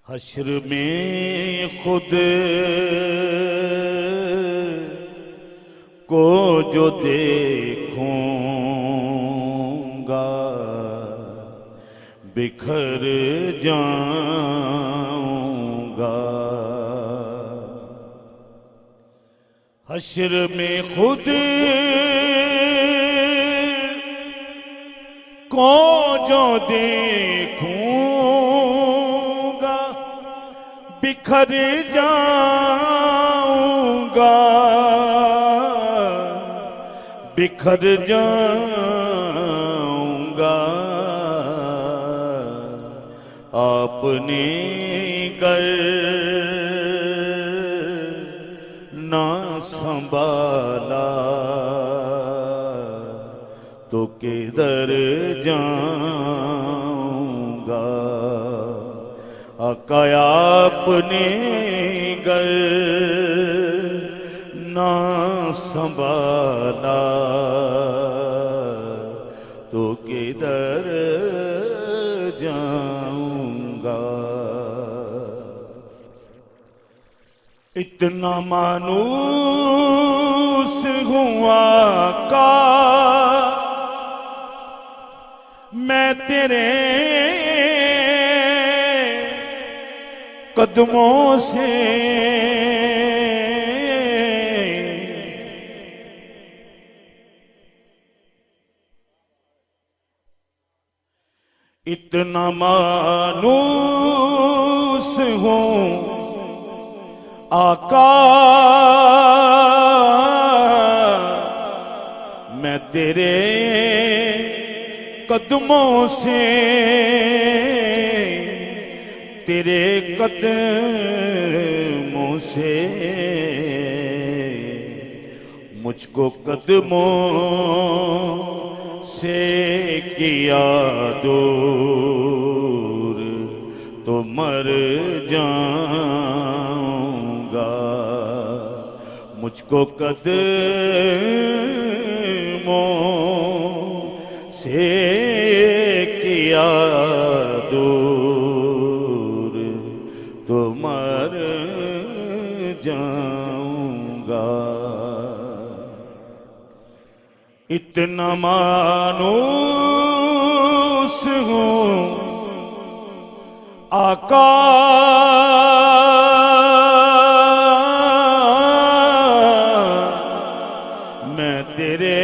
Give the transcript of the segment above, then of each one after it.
हश्र में खुद को जो देखूंगा बिखर जाऊंगा। हश्र में खुद को जो देखूंगा बिखर जाऊंगा, बिखर जाऊंगा। आपने गर ना संभाला तो किधर जाऊंगा। आका आपने गर ना संभाला तो किधर जाऊंगा। इतना मानूस हुआ का मैं तेरे कदमों से इतना मानूस हूँ आका मैं तेरे कदमों से, तेरे कदमों से मुझको कदमों से किया दूर तो मर जाऊंगा। मुझको कदमों से किया दूर तो मर जाऊंगा। इतना मानूस हूँ आका मैं तेरे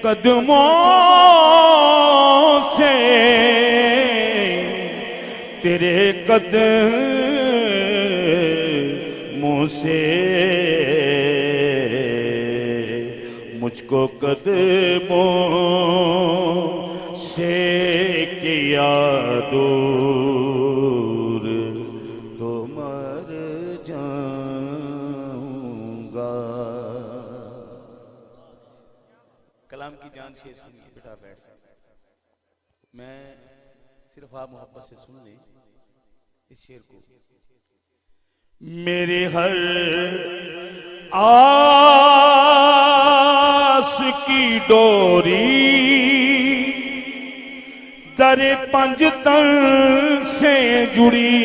कदमों से, तेरे कदमों से मुझको कदमों से किया दूर तो मर जाऊंगा। कलाम की जान शेर सुनिए बेटा, बैठ मैं सिर्फ आप मोहब्बत से सुन लें इस शेर को। मेरे हर आस की डोरी दरे पंजतन से जुड़ी,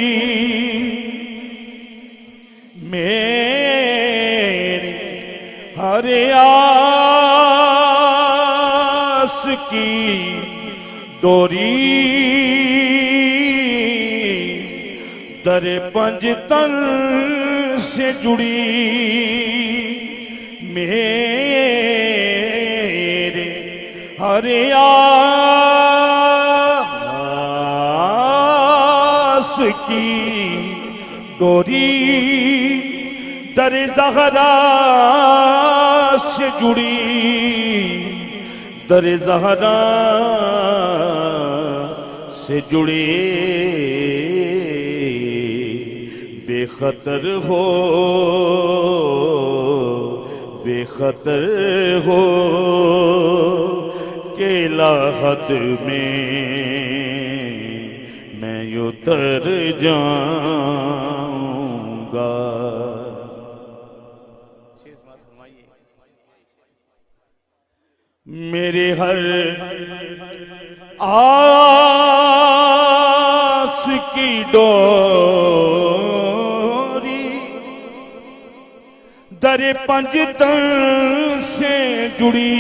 मेरे हर आस की डोरी दरे पंजतन से जुड़ी, मेरे हर आस की डोरी दर ज़हरा से जुड़ी, दर ज़हरा से जुड़ी। बेखतर हो, बेखतर हो के लाहत में मैं उतर जाऊंगा। मेरे हर आस की डोरी दरे पंजतन से जुड़ी,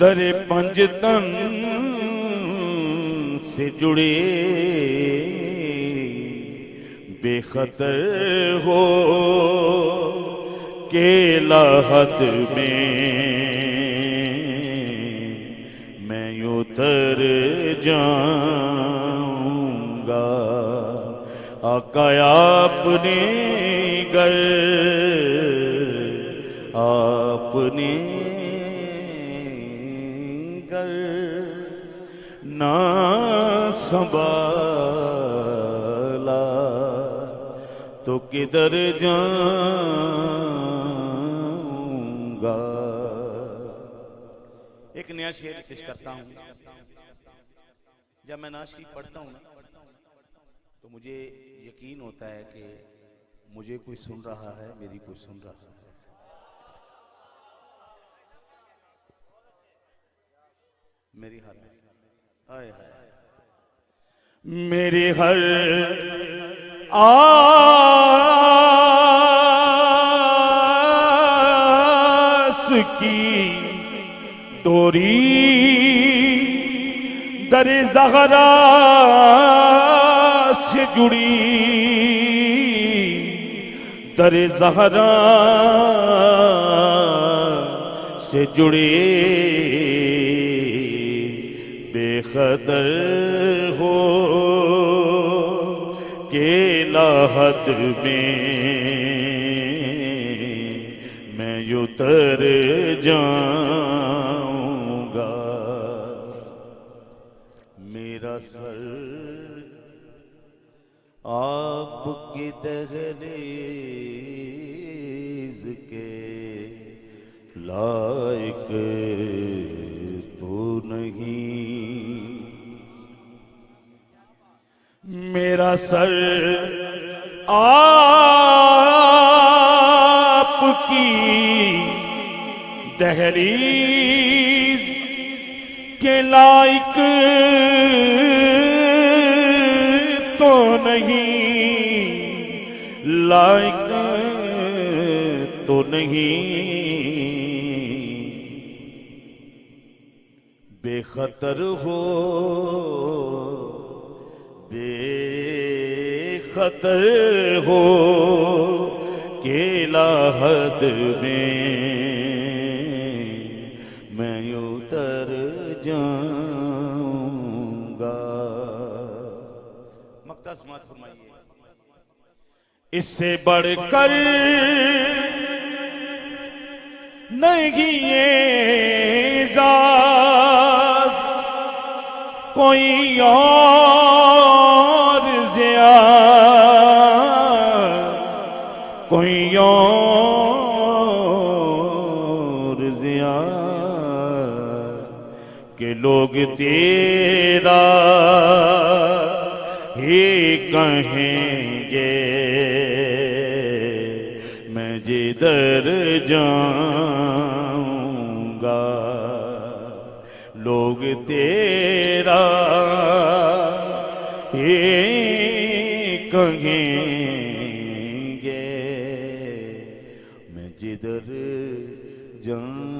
दरे पंजतन से जुड़े बेखतर हो के लाहत में मैं उतर जाऊंगा। आका आपने घर आपने घर ना संभाला तो किधर जाऊंगा। एक नया शेर पेश करता हूं। जब मैं नाशी पढ़ता हूं ना तो मुझे यकीन होता है कि मुझे कोई सुन रहा है, मेरी कोई सुन रहा है। मेरी हर आए हाय मेरी हर आस की डोरी दर ज़हरा से जुड़ी, दर ज़हरा से जुड़ी बेखतर हो के लाहत में मैं उतर जाऊंगा। मेरा सर आपकी दहलीज के लायक तो नहीं, मेरा सर आपकी दहलीज के लायक तो नहीं, लायक तो नहीं। बेखतर हो बेखतर हो के लाहत में मैं उतर जाऊंगा। मक्ता समाज फरमाइए। इससे बढ़कर नहीं एजाज कोई और ज़िया, कोई और ज़िया के लोग तेरा ही कहेंगे मैं जिधर जाऊंगा। लोग तेरा ही कहेंगे मैं जिधर जाऊंगा।